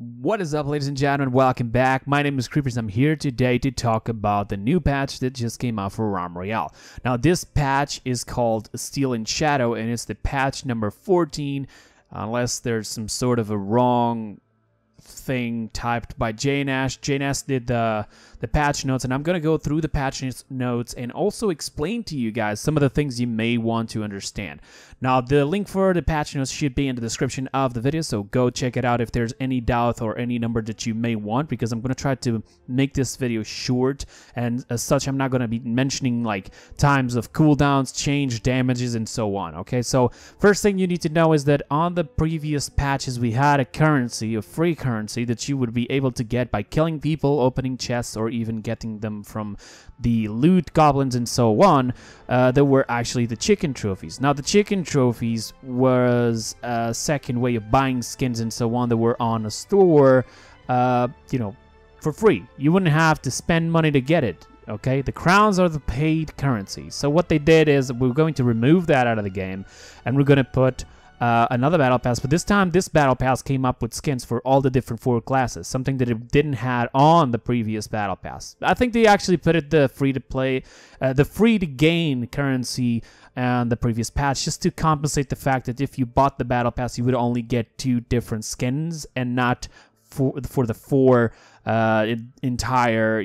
What is up, ladies and gentlemen? Welcome back. My name is Kreepers. I'm here today to talk about the new patch that just came out for Royale. Now, this patch is called Steel and Shadow, and it's the patch number 14, unless there's some sort of a wrong thing typed by JNash. JNash did the patch notes, and I'm going to go through the patch notes and also explain to you guys some of the things you may want to understand. Now, the link for the patch notes should be in the description of the video, so go check it out if there's any doubt or any number that you may want, because I'm going to try to make this video short, and as such, I'm not going to be mentioning like times of cooldowns, change, damages, and so on. Okay, so first thing you need to know is that on the previous patches, we had a currency, a free currency, that you would be able to get by killing people, opening chests, or even getting them from the loot goblins and so on. There were actually the chicken trophies. Now, the chicken trophies was a second way of buying skins and so on that were on a store, for free. You wouldn't have to spend money to get it. Okay, the crowns are the paid currency. So what they did is we're going to remove that out of the game, and we're going to put another battle pass, but this time this battle pass came up with skins for all the different 4 classes, something that it didn't have on the previous battle pass. I think they actually put it the free to play, the free to gain currency and the previous patch, just to compensate the fact that if you bought the battle pass, you would only get 2 different skins and not for the 4 entire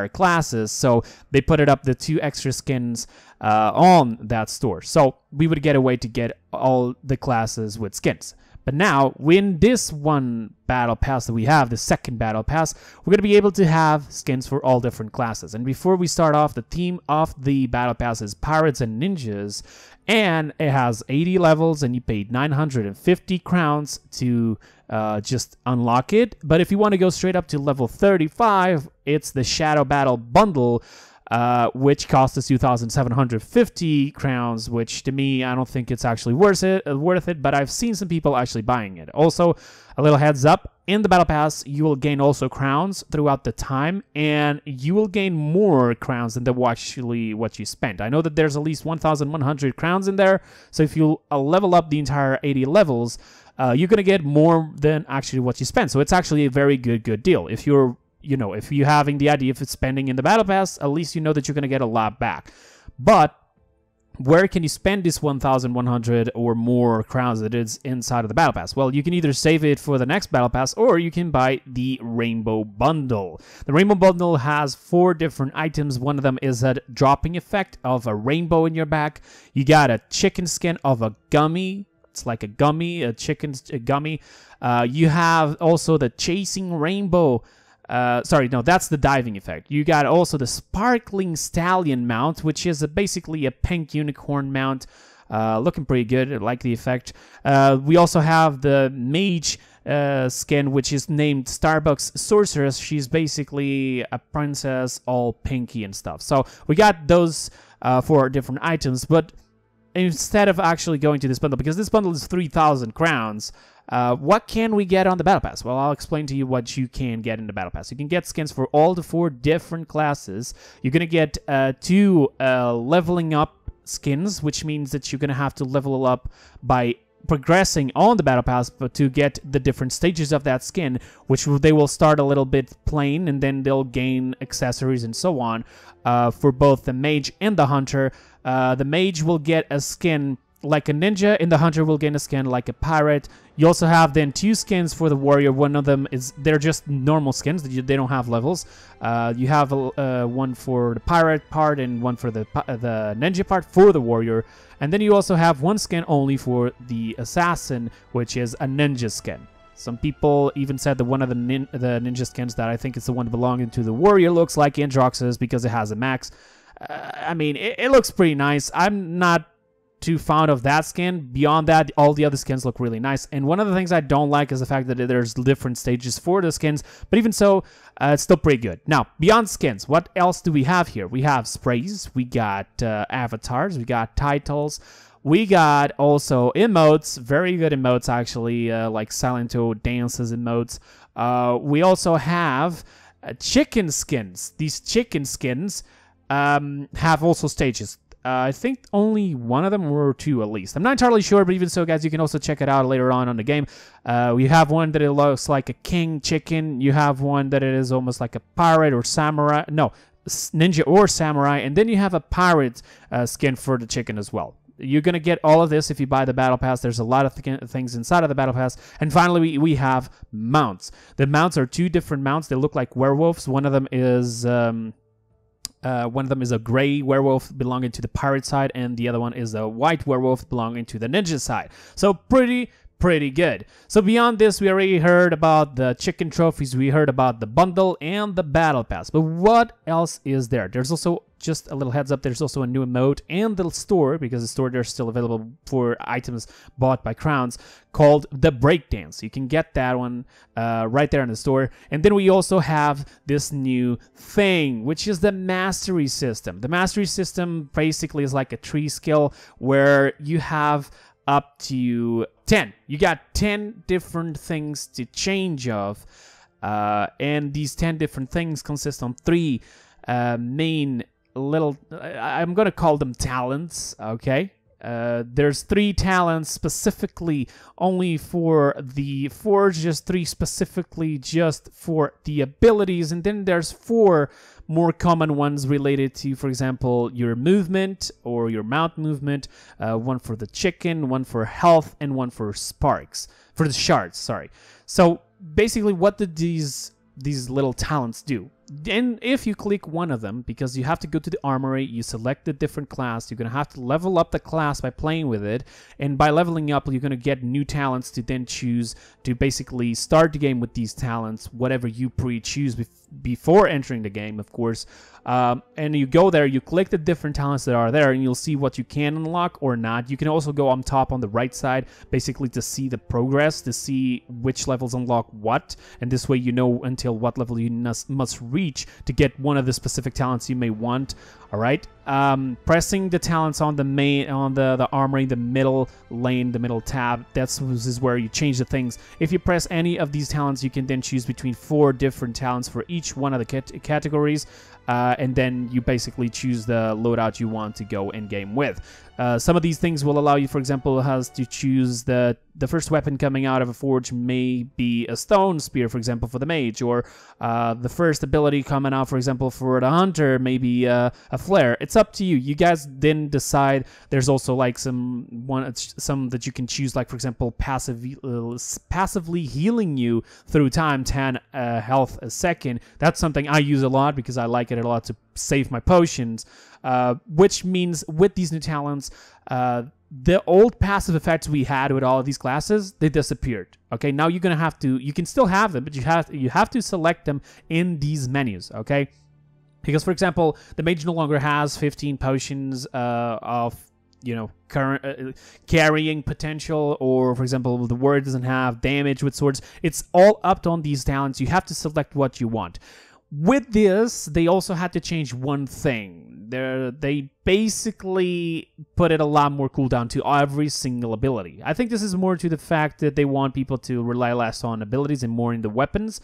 classes. So they put it up the 2 extra skins on that store, so we would get a way to get all the classes with skins. But now, in this one battle pass that we have, the second battle pass, we're going to be able to have skins for all different classes. And before we start off, the theme of the battle pass is pirates and ninjas, and it has 80 levels, and you paid 950 crowns to just unlock it. But if you want to go straight up to level 35, it's the Shadow Battle Bundle, which costs us 2,750 crowns, which to me, I don't think it's actually worth it, but I've seen some people actually buying it. Also, a little heads up, in the Battle Pass, you will gain also crowns throughout the time, and you will gain more crowns than what you spent. I know that there's at least 1,100 crowns in there, so if you level up the entire 80 levels, you're going to get more than actually what you spent. So it's actually a very good deal. If you're if you're having the idea of spending in the battle pass, at least you know that you're going to get a lot back. But where can you spend this 1,100 or more crowns that is inside of the battle pass? Well, you can either save it for the next battle pass, or you can buy the Rainbow Bundle. The Rainbow Bundle has 4 different items. One of them is a dropping effect of a rainbow in your back. You got a chicken skin of a gummy. It's like a gummy, a gummy. You have also the chasing rainbow. Sorry, no, that's the diving effect. You got also the Sparkling Stallion mount, which is basically a pink unicorn mount. Looking pretty good. I like the effect. We also have the Mage skin, which is named Starbucks Sorceress. She's basically a princess, all pinky and stuff. So we got those 4 different items, but instead of actually going to this bundle, because this bundle is 3,000 crowns, what can we get on the Battle Pass? Well, I'll explain to you what you can get in the Battle Pass. You can get skins for all the 4 different classes. You're going to get 2 leveling up skins, which means that you're going to have to level up by progressing on the Battle Pass, but to get the different stages of that skin, which they will start a little bit plain, and then they'll gain accessories and so on for both the Mage and the Hunter. The Mage will get a skin like a ninja, and the Hunter will gain a skin like a pirate. You also have then 2 skins for the warrior. One of them they're just normal skins, they don't have levels. You have one for the pirate part and one for the ninja part for the warrior. And then you also have 1 skin only for the assassin, which is a ninja skin. Some people even said that one of the ninja skins that I think is the one belonging to the warrior looks like Androx's because it has a max. I mean, it looks pretty nice. I'm not too fond of that skin. Beyond that, all the other skins look really nice. And one of the things I don't like is the fact that there's different stages for the skins, but even so, it's still pretty good. Now, beyond skins, what else do we have here? We have sprays, we got avatars, we got titles, we got also emotes, very good emotes actually, like Silento dances emotes. We also have chicken skins. These chicken skins have also stages. I think only one of them or two at least. I'm not entirely sure, but even so, guys, you can also check it out later on the game. We have one that it looks like a king chicken. You have one that it is almost like a pirate or samurai. No, ninja or samurai. And then you have a pirate skin for the chicken as well. You're going to get all of this if you buy the Battle Pass. There's a lot of things inside of the Battle Pass. And finally, we have mounts. The mounts are two different mounts. They look like werewolves. One of them is a gray werewolf belonging to the pirate side, and the other one is a white werewolf belonging to the ninja side. So pretty good. So beyond this, we already heard about the chicken trophies, we heard about the bundle and the battle pass. But what else is there? There's also, just a little heads up, there's also a new emote and the store, because the store there's still available for items bought by crowns, called the breakdance. You can get that one right there in the store. And then we also have this new thing, which is the mastery system. The mastery system basically is like a tree skill where you have up to 10. You got 10 different things to change of, and these 10 different things consist on 3 main little, I'm gonna call them talents, okay? There's 3 talents specifically only for the forge, just 3 specifically just for the abilities, and then there's 4 more common ones related to, for example, your movement or your mount movement, one for the chicken, one for health, and one for the shards, sorry. So basically, what did these little talents do? And if you click one of them, because you have to go to the armory, you select the different class, you're going to have to level up the class by playing with it, and by leveling up, you're going to get new talents to then choose to basically start the game with these talents, whatever you pre-choose before entering the game, of course. And you go there, you click the different talents that are there, and you'll see what you can unlock or not. You can also go on top on the right side, basically to see the progress, to see which levels unlock what, and this way you know until what level you must reach to get one of the specific talents you may want. All right, pressing the talents on the the armory, the middle lane, the middle tab, this is where you change the things. If you press any of these talents, you can then choose between 4 different talents for each one of the categories, and then you basically choose the loadout you want to go in game with. Some of these things will allow you, for example, has to choose the first weapon coming out of a forge may be a stone spear, for example, for the mage, or the first ability coming out, for example, for the hunter, maybe a flare. It's up to you. You guys then decide. There's also like some that you can choose, like for example, passively healing you through time, 10 health a second. That's something I use a lot because I like it a lot to save my potions. Which means with these new talents, the old passive effects we had with all of these classes, they disappeared. Okay, now you're gonna have to. You can still have them, but you have to select them in these menus. Okay, because for example, the mage no longer has 15 potions of current carrying potential, or for example, the warrior doesn't have damage with swords. It's all up on these talents. You have to select what you want. With this, they also had to change one thing. They basically put it a lot more cooldown to every single ability. I think this is more to the fact that they want people to rely less on abilities and more in the weapons.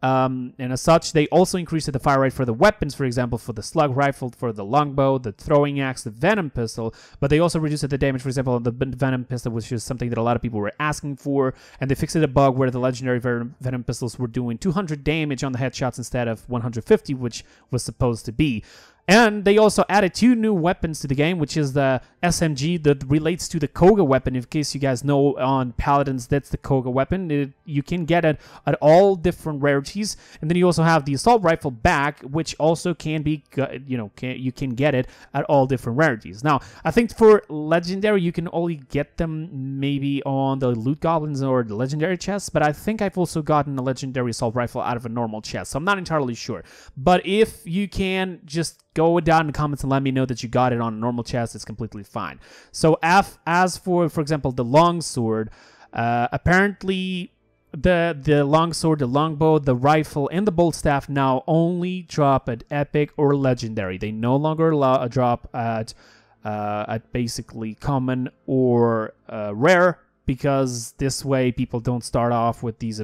And as such, they also increased the fire rate for the weapons, for example, for the slug rifle, for the longbow, the throwing axe, the venom pistol, but they also reduced the damage, for example, on the venom pistol, which is something that a lot of people were asking for, and they fixed a bug where the legendary venom pistols were doing 200 damage on the headshots instead of 150, which was supposed to be. And they also added 2 new weapons to the game, which is the SMG that relates to the Koga weapon. In case you guys know, on Paladins, that's the Koga weapon. You can get it at all different rarities. And then you also have the Assault Rifle back, which also can be, you can get it at all different rarities. Now, I think for Legendary, you can only get them maybe on the Loot Goblins or the Legendary chests, but I think I've also gotten a Legendary Assault Rifle out of a normal chest, so I'm not entirely sure. But if you can, just go down in the comments and let me know that you got it on a normal chest. It's completely fine. So as for example, the Longsword, apparently the Longsword, the Longbow, the Rifle, and the Bolt Staff now only drop at Epic or Legendary. They no longer drop at basically Common or Rare, because this way people don't start off with these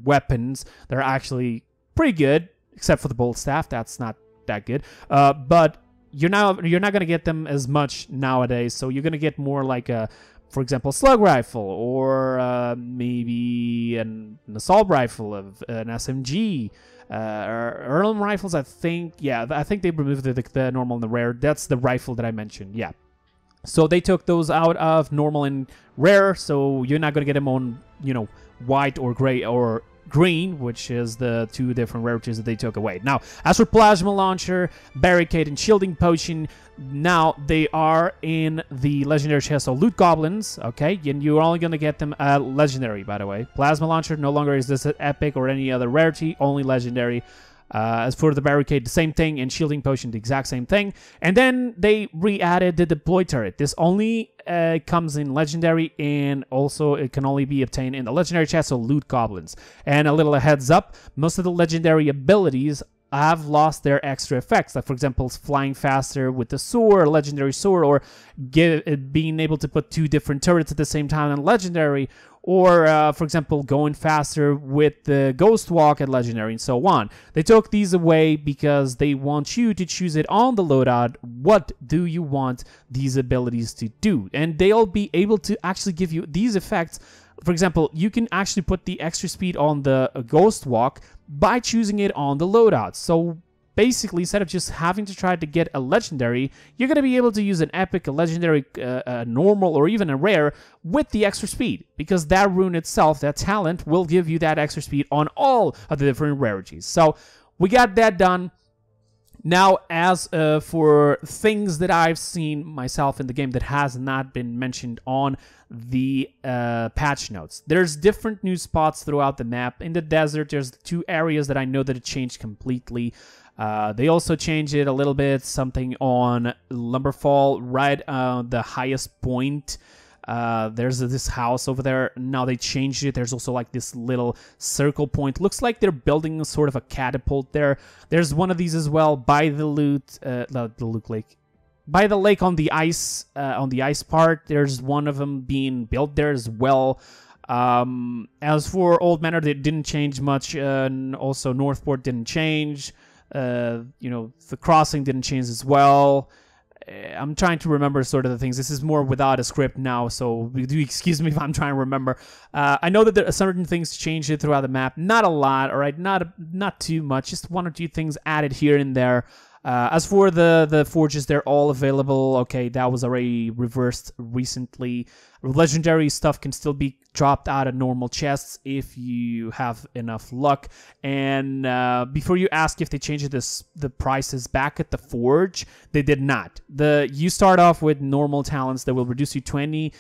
weapons. They're actually pretty good, except for the Bolt Staff. That's not that good. But you're not gonna get them as much nowadays. So you're gonna get more like a, for example, slug rifle, or maybe an assault rifle, of an SMG, Earlham rifles. I think they removed the normal and the rare. That's the rifle that I mentioned. Yeah. So they took those out of normal and rare. So you're not gonna get them on, white or gray or green, which is the two different rarities that they took away. Now, as for plasma launcher, barricade, and shielding potion, now they are in the legendary chest of loot goblins. Okay, and you're only gonna get them legendary, by the way. Plasma launcher no longer is this an epic or any other rarity, only legendary. As for the barricade, the same thing, and shielding potion, the exact same thing. And then they re-added the deploy turret. This only comes in legendary, and also it can only be obtained in the legendary chest of loot goblins. And a little heads up, most of the legendary abilities have lost their extra effects, like for example flying faster with the sword, legendary sword, or being able to put two different turrets at the same time in legendary, or for example going faster with the ghost walk at legendary, and so on. They took these away because they want you to choose it on the loadout. What do you want these abilities to do? And they'll be able to actually give you these effects. For example, you can actually put the extra speed on the ghost walk by choosing it on the loadout. So basically, instead of just having to try to get a legendary, you're going to be able to use an epic, a legendary, a normal, or even a rare with the extra speed, because that rune itself, that talent, will give you that extra speed on all of the different rarities. So we got that done. Now, as for things that I've seen myself in the game that has not been mentioned on the patch notes, there's different new spots throughout the map. In the desert, there's two areas that I know that it changed completely. They also changed it a little bit, something on Lumberfall, right the highest point. There's this house over there. Now they changed it. There's also like this little circle point. Looks like they're building a sort of a catapult there. There's one of these as well by the loot, the loot lake, by the lake on the ice part. There's one of them being built there as well. As for Old Manor, they didn't change much, and also Northport didn't change. The crossing didn't change as well. I'm trying to remember sort of the things. This is more without a script now, so do excuse me if I'm trying to remember. I know that there are certain things changed throughout the map. Not a lot, all right? Not too much. Just one or two things added here and there. As for the forges, they're all available. Okay, that was already reversed recently. Legendary stuff can still be dropped out of normal chests if you have enough luck. And before you ask if they changed the prices back at the forge, they did not. You start off with normal talents that will reduce you 20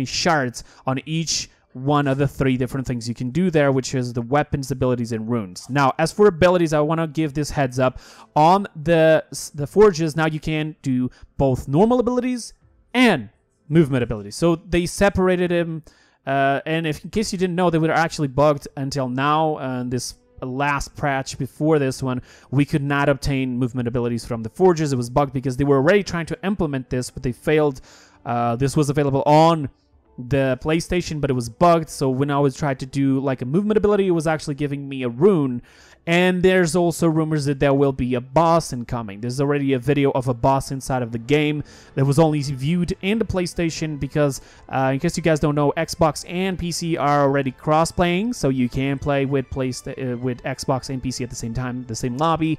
shards on each one of the three different things you can do there, which is the weapons, abilities, and runes. Now, as for abilities, I want to give this heads up. On the forges, now you can do both normal abilities and movement abilities. So they separated them, and in case you didn't know, they were actually bugged until now. This last patch before this one, we could not obtain movement abilities from the forges. It was bugged because they were already trying to implement this, but they failed. This was available on the PlayStation, but it was bugged. So when I was trying to do like a movement ability, it was actually giving me a rune. And there's also rumors that there will be a boss incoming. There's already a video of a boss inside of the game that was only viewed in the PlayStation because, in case you guys don't know, Xbox and PC are already cross-playing, so you can play with Xbox and PC at the same time, the same lobby.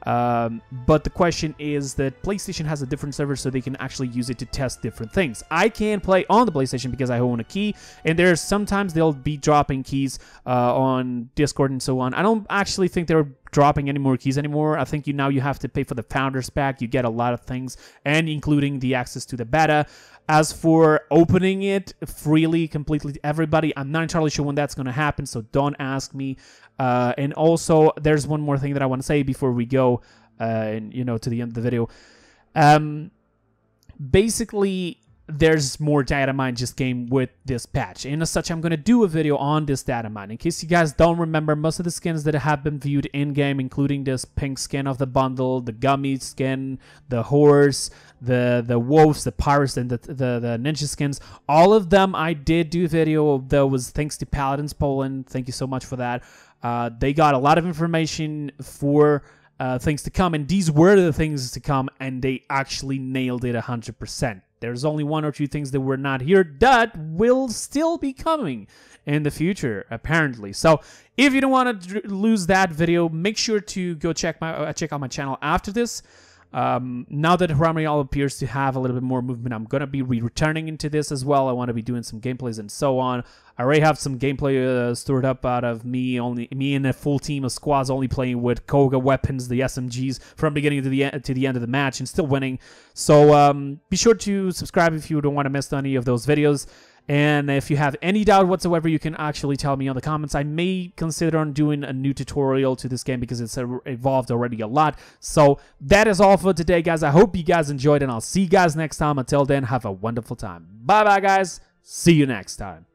But the question is that PlayStation has a different server, so they can actually use it to test different things. I can play on the PlayStation because I own a key, and there's sometimes they'll be dropping keys on Discord and so on. I don't actually think they're dropping any more keys anymore. I think now you have to pay for the Founders Pack. You get a lot of things, and including the access to the beta. As for opening it freely, completely to everybody, I'm not entirely sure when that's going to happen, so don't ask me. And also, there's one more thing that I want to say before we go, to the end of the video. Basically, there's more data mine just came with this patch. And as such, I'm going to do a video on this data mine. In case you guys don't remember, most of the skins that have been viewed in-game, including this pink skin of the bundle, the gummy skin, the horse, the wolves, the pirates, and the ninja skins, all of them I did do a video of. That was thanks to Paladins Poland. Thank you so much for that. They got a lot of information for things to come, and these were the things to come, and they actually nailed it 100%. There's only one or two things that were not here that will still be coming in the future, apparently. So if you don't want to lose that video, make sure to go check out my channel after this. Now that Royale appears to have a little bit more movement, I'm going to be returning into this as well. I want to be doing some gameplays and so on. I already have some gameplay stored up out of me and a full team of squads only playing with Koga weapons, the SMGs, from beginning to the end of the match, and still winning. So be sure to subscribe if you don't want to miss any of those videos. And if you have any doubt whatsoever, you can actually tell me on the comments. I may consider on doing a new tutorial to this game because it's evolved already a lot. So that is all for today, guys. I hope you guys enjoyed, and I'll see you guys next time. Until then, have a wonderful time. Bye-bye, guys. See you next time.